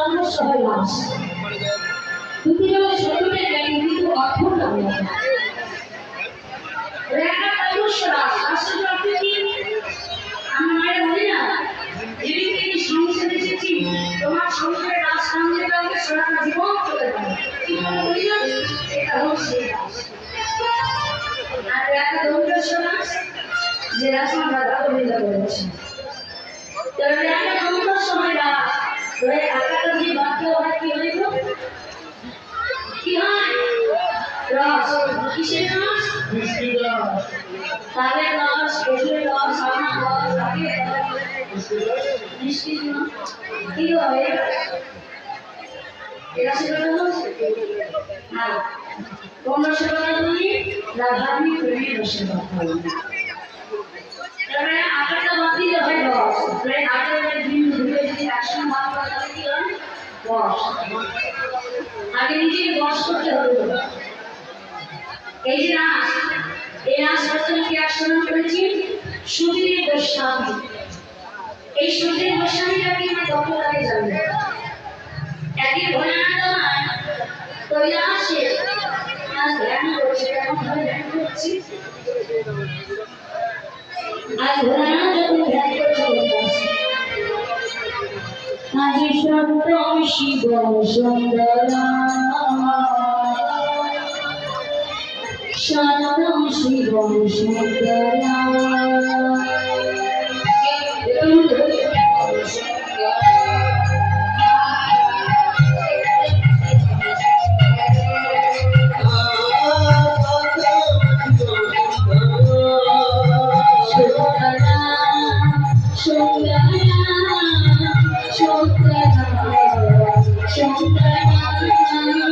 সংঘর্ষ হয় লাশ দুটো শরীরে জ্ঞানী কিন্তু অর্থ লাগে একটা মানুষ রাষ্ট্র আমি মায়ের বলি না জীবিকা সংসারে এসেছি তোমার সংসারে রাজ সামনে কাউকে সারাটা জীবন চলে যাবে কি বলি না এটা হচ্ছে আর একটা দৌড়ের সমাজ যে রাসনা দাদা অভিযোগ করেছে তবে একটা দৌড়ের সময় রাস ওই আকাটা যে বাক্য হয় কি হইব কি হয় রস কিসের রস মিষ্টির রস তালের রস খেজুরের রস আমের রস আখের রস মিষ্টির রস কি হয় এরা সেটা রস না কোন সেবা তুমি রাধারণী প্রেমী রসের কথা তবে আকাটা বাতি হয় রস প্রায় আকারের দিন ধরে যদি একশন ভাগ করা কি হয় রস আগে নিজেকে বশ করতে হবে এই যে রাস এই রাস রচনাকে একসঙ্গে করেছি সুধীর গোস্বামী এই সুধীর গোস্বামীটাকে আমরা কত লাগে জানি একই ভয়ানক কৈলাসে আজ ধ্যান করছে কেমন ভাবে ধ্যান করছি আজ ভয়ানক যখন ধ্যান করছে আজি সত্যম শিব সুন্দরা সত্যম শিব সুন্দরা Shantara